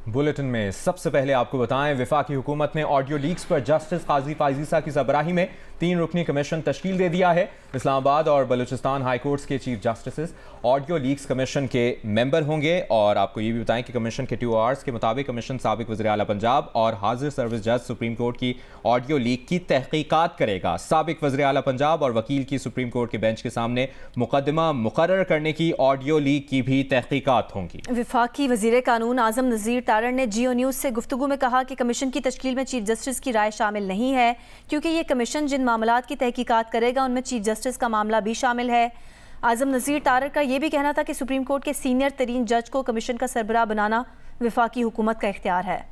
Bulletin में सबसे पहले आपको बताएं, वफाकी हुकूमत ने ऑडियो लीक्स पर जस्टिस काजी फायजीसा की सरबराही में 3 रुकनी कमीशन तश्कील दे दिया है। इस्लामाबाद और बलूचिस्तान हाई कोर्ट्स के chief justice audio leaks commission के मेंबर होंगे। और आपको ये भी बताएं कि कमीशन के 2 आवर्स के मुताबिक कमीशन साबिक वज़ीर आला पंजाब और हाजिर सर्विस जज सुप्रीम कोर्ट की ऑडियो लीक की तहकीकात करेगा। साबिक वज़ीर आला पंजाब और वकील की सुप्रीम कोर्ट के बेंच के सामने मुकदमा मुकर्रर करने की ऑडियो लीक की भी तहकीकात होंगी। वफाकी वज़ीर कानून आज़म नज़ीर तारड़ ने जियो न्यूज़ से गुफ्तगू में कहा कि कमीशन की तश्कील में चीफ जस्टिस की राय शामिल नहीं है, क्योंकि ये कमीशन जिन मामलात की तहकीकात करेगा उनमें चीफ जस्टिस का मामला भी शामिल है। आज़म नज़ीर तारड़ का यह भी कहना था कि सुप्रीम कोर्ट के सीनियर तरीन जज को कमीशन का सरबराह बनाना वफाकी हुकूमत का इख्तियार है।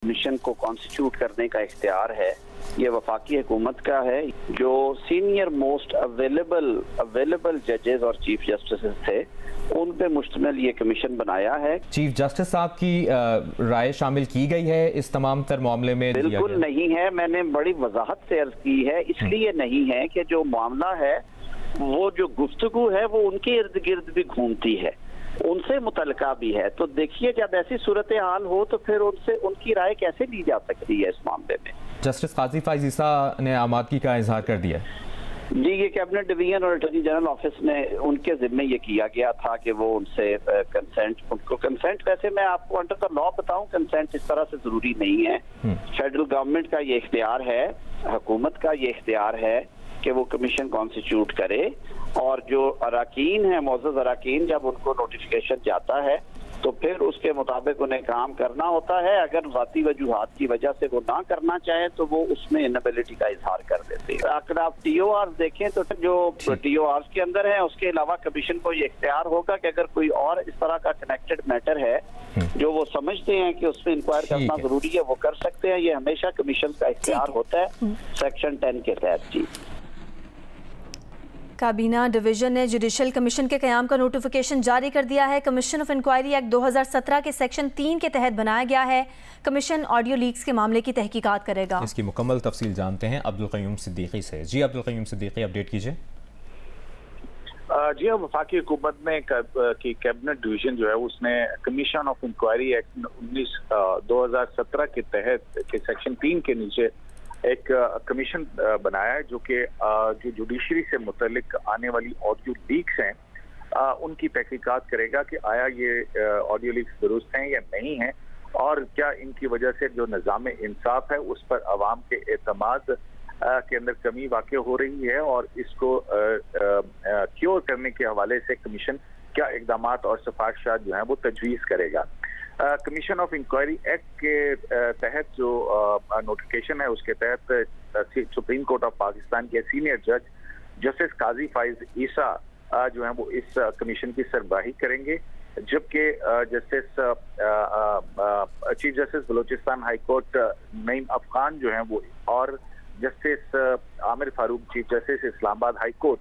कमीशन को कॉन्स्टिट्यूट करने का इख्तियार है, ये वफाकी हुकूमत का है। जो सीनियर मोस्ट अवेलेबल जजेस और चीफ जस्टिस थे उन पे मुश्तमिल ये कमीशन बनाया है। चीफ जस्टिस साहब की राय शामिल की गई है इस तमाम तर मामले में? बिल्कुल नहीं है, मैंने बड़ी वजाहत से अर्ज की है। इसलिए नहीं है कि जो मामला है वो जो गुफ्तगू है वो उनके इर्द गिर्द भी घूमती है, उनसे मुतलका भी है। तो देखिए, जब ऐसी सूरत हाल हो तो फिर उनसे उनकी राय कैसे ली जा सकती है इस मामले में। जस्टिस काजी फायजीसा ने आमादगी का इजहार कर दिया जी। ये कैबिनेट डिवीजन और अटॉर्नी जनरल ऑफिस में उनके जिम्मे ये किया गया था कि वो उनसे कंसेंट वैसे मैं आपको अंडर द लॉ बताऊं, कंसेंट इस तरह से जरूरी नहीं है। फेडरल गवर्नमेंट का ये इख्तियार है, हुकूमत का ये इख्तियार है कि वो कमीशन कॉन्स्टिट्यूट करे। और जो अराकीन है, मौजूद अराकीन, जब उनको नोटिफिकेशन जाता है तो फिर उसके मुताबिक उन्हें काम करना होता है। अगर ज़ाती वजूहात की वजह से वो ना करना चाहे तो वो उसमें इनएबिलिटी का इजहार कर देते हैं। अगर आप TOR देखें तो जो TOR के अंदर है उसके अलावा कमीशन को ये इख्तियार होगा कि अगर कोई और इस तरह का कनेक्टेड मैटर है जो वो समझते हैं कि उसमें इंक्वायर करना जरूरी है, वो कर सकते हैं। ये हमेशा कमीशन का इख्तियार होता है सेक्शन 10 के तहत। जी। काबीना डिवीजन ने जुडिशल कमीशन के क़याम का नोटिफिकेशन जारी कर दिया है। कमीशन ऑफ इंक्वायरी एक्ट 2017 के सेक्शन 3 के तहत बनाया गया है। कमीशन ऑडियो लीक्स के मामले की तहकीकात करेगा। इसकी मुकम्मल तफसील जानते हैं अब्दुल क़य्यूम सिद्दीकी से। जी अब्दुल क़य्यूम सिद्दीकी, अपडेट कीजिए। जी हाँ, वफाकी हुकूमत में की कैबिनेट डिवीजन जो है उसने कमीशन ऑफ इंक्वायरी एक्ट 2017 के तहत के सेक्शन 3 के नीचे एक कमीशन बनाया है जो कि जो जुडिशरी से मुतल्लिक आने वाली ऑडियो लीक्स हैं उनकी तहकीकात करेगा कि आया ये ऑडियो लीक्स दुरुस्त हैं या नहीं है, और क्या इनकी वजह से जो निज़ाम इंसाफ है उस पर अवाम के एतमाद के अंदर कमी वाक़ई हो रही है, और इसको क्योर करने के हवाले से कमीशन क्या इक़दामात और सिफारिशात जो हैं वो तजवीज़ करेगा। कमीशन ऑफ इंक्वायरी एक्ट के तहत जो नोटिफिकेशन है उसके तहत सुप्रीम कोर्ट ऑफ पाकिस्तान के सीनियर जज जस्टिस काजी फायजीसा जो है वो इस कमीशन की सरबराही करेंगे, जबकि justice chief justice Balochistan high court Naeem Afghan जो है वो और justice Aamir Farooq chief justice Islamabad high court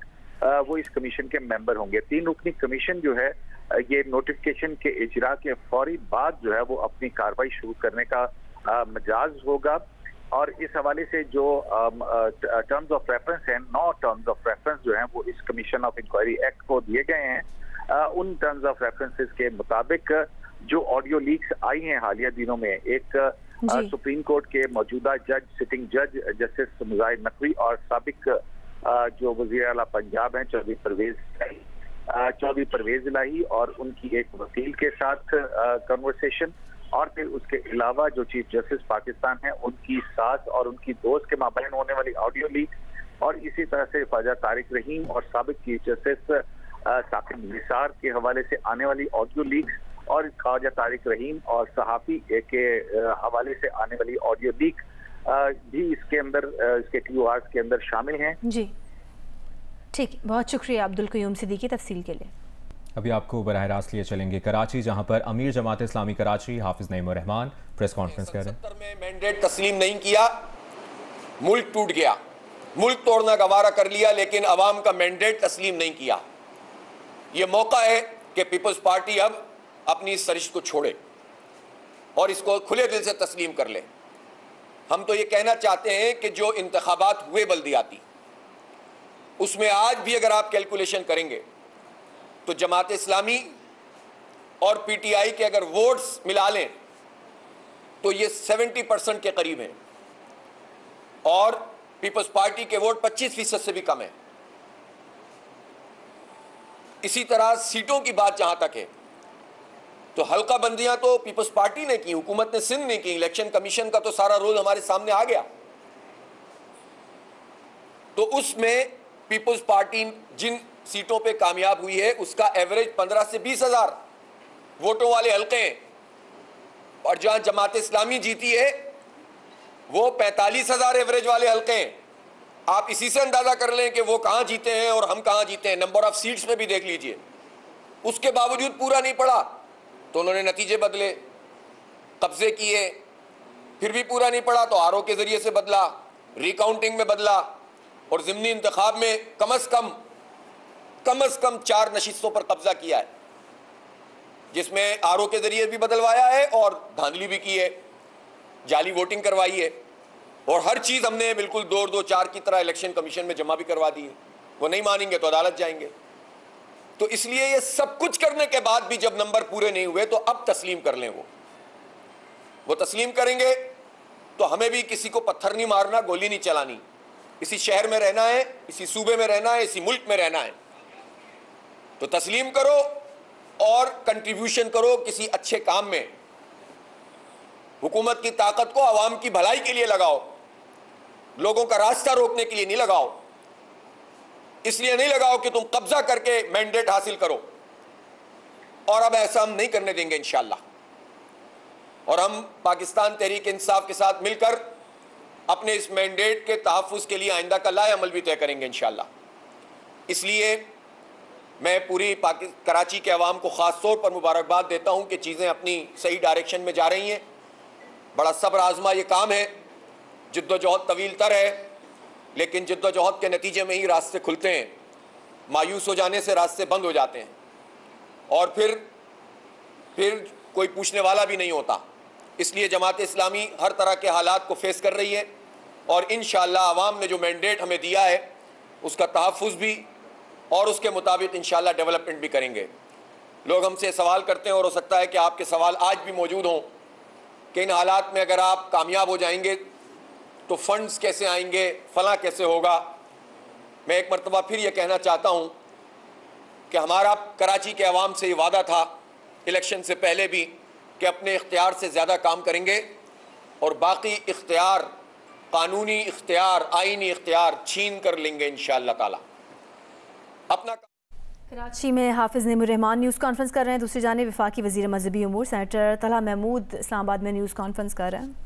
वो इस कमीशन के मेंबर होंगे। 3 रुकनी कमीशन जो है ये नोटिफिकेशन के इजरा के फौरी बाद जो है वो अपनी कार्रवाई शुरू करने का मजाज होगा, और इस हवाले से जो टर्म्स ऑफ रेफरेंस हैं, 9 टर्म्स ऑफ रेफरेंस जो हैं वो इस कमीशन ऑफ इंक्वायरी एक्ट को दिए गए हैं। उन टर्म्स ऑफ रेफरेंसेस के मुताबिक जो ऑडियो लीक्स आई हैं हालिया दिनों में, एक सुप्रीम कोर्ट के मौजूदा जज, सिटिंग जज जस्टिस मुजाहिद नकवी और साबिक जो वज़ीर आला पंजाब हैं चौधरी परवेज इलाही और उनकी एक वकील के साथ कन्वर्सेशन, और फिर उसके अलावा जो चीफ जस्टिस पाकिस्तान है उनकी सास और उनकी दोस्त के माबैन होने वाली ऑडियो लीक, और इसी तरह से ख्वाजा तारिक रहीम और साबिक चीफ जस्टिस साकिब निसार के हवाले से आने वाली ऑडियो लीक्स, और ख्वाजा तारिक रहीम और सहाफ़ी के हवाले से आने वाली ऑडियो लीक भी इसके अंदर इसके TORs के अंदर शामिल हैं। जी ठीक है, बहुत शुक्रिया अब्दुल क़य्यूम सिद्दीकी तफसील के लिए। अभी आपको बराह रास्त लिए चलेंगे कराची, जहां पर अमीर जमात इस्लामी कराची हाफिज नईम रहमान प्रेस कॉन्फ्रेंस कर रहे हैं। में मैंडेट तस्लीम नहीं किया, मुल्क टूट गया, मुल्क तोड़ना गवारा कर लिया, लेकिन अवाम का मैंडेट तस्लीम नहीं किया। यह मौका है कि पीपल्स पार्टी अब अपनी इस सरिश्त को छोड़े और इसको खुले दिल से तस्लीम कर ले। हम तो ये कहना चाहते हैं कि जो इंतखाबात हुए बल्दियाती, उसमें आज भी अगर आप कैलकुलेशन करेंगे तो जमात इस्लामी और पीटीआई के अगर वोट्स मिला लें तो ये 70% के करीब हैं और पीपल्स पार्टी के वोट 25% से भी कम है। इसी तरह सीटों की बात जहां तक है तो हल्का बंदियां तो पीपल्स पार्टी ने की, हुकूमत ने सिंध ने की। इलेक्शन कमीशन का तो सारा रोल हमारे सामने आ गया। तो उसमें पीपल्स पार्टी जिन सीटों पे कामयाब हुई है उसका एवरेज 15 से 20 हजार वोटों वाले हल्के हैं और जहां जमात इस्लामी जीती है वो 45 हजार एवरेज वाले हल्के हैं। आप इसी से अंदाजा कर लें कि वो कहां जीते हैं और हम कहां जीते हैं। नंबर ऑफ सीट्स में भी देख लीजिए। उसके बावजूद पूरा नहीं पड़ा तो उन्होंने नतीजे बदले, कब्जे किए, फिर भी पूरा नहीं पड़ा तो आरओ के जरिए से बदला, रिकाउंटिंग में बदला और ज़िमनी इंतखाब में कम अज कम 4 नशिस्तों पर कब्जा किया है, जिसमें आरओ के जरिए भी बदलवाया है और धांधली भी की है, जाली वोटिंग करवाई है और हर चीज हमने बिल्कुल 2-2-4 की तरह इलेक्शन कमीशन में जमा भी करवा दी है। वो नहीं मानेंगे तो अदालत जाएंगे। तो इसलिए ये सब कुछ करने के बाद भी जब नंबर पूरे नहीं हुए तो अब तस्लीम कर लें। वो तस्लीम करेंगे तो हमें भी किसी को पत्थर नहीं मारना, गोली नहीं चलानी। इसी शहर में रहना है, इसी सूबे में रहना है, इसी मुल्क में रहना है। तो तस्लीम करो और कंट्रीब्यूशन करो किसी अच्छे काम में। हुकूमत की ताकत को आवाम की भलाई के लिए लगाओ, लोगों का रास्ता रोकने के लिए नहीं लगाओ। इसलिए नहीं लगाओ कि तुम कब्जा करके मैंडेट हासिल करो। और अब ऐसा हम नहीं करने देंगे इंशाअल्लाह। और हम पाकिस्तान तहरीक इंसाफ के साथ मिलकर अपने इस मैंडेट के तहफ़्फ़ुज़ के लिए आइंदा का लाए अमल भी तय करेंगे इंशाअल्लाह। इसलिए मैं पूरी कराची के अवाम को ख़ास तौर पर मुबारकबाद देता हूँ कि चीज़ें अपनी सही डायरेक्शन में जा रही हैं। बड़ा सब्र आज़मा ये काम है, जिद्दोजहद तवील तर है, लेकिन जिद्दोजहद के नतीजे में ही रास्ते खुलते हैं। मायूस हो जाने से रास्ते बंद हो जाते हैं और फिर कोई पूछने वाला भी नहीं होता। इसलिए जमात इस्लामी हर तरह के हालात को फेस कर रही है और इंशाअल्लाह अवाम ने जो मैंडेट हमें दिया है उसका तहफ़्फ़ुज़ भी और उसके मुताबिक इंशाअल्लाह डेवलपमेंट भी करेंगे। लोग हमसे सवाल करते हैं और हो सकता है कि आपके सवाल आज भी मौजूद हों कि इन हालात में अगर आप कामयाब हो जाएंगे तो फंड्स कैसे आएंगे, फला कैसे होगा। मैं एक मरतबा फिर ये कहना चाहता हूँ कि हमारा कराची के अवाम से ये वादा था इलेक्शन से पहले भी कि अपने इख्तियार से ज़्यादा काम करेंगे और बाकी इख्तियार, कानूनी इख्तियार, आइनी इख्तियार छीन कर लेंगे इंशाअल्लाह ताला। अपना कराची में हाफिज़ नेमुर रहमान न्यूज़ कॉन्फ्रेंस कर रहे हैं। दूसरी जानिब वफाकी वज़ीर मज़हबी उमूर सेनेटर तलहा महमूद इस्लामाबाद में न्यूज़ कॉन्फ्रेंस कर रहे हैं।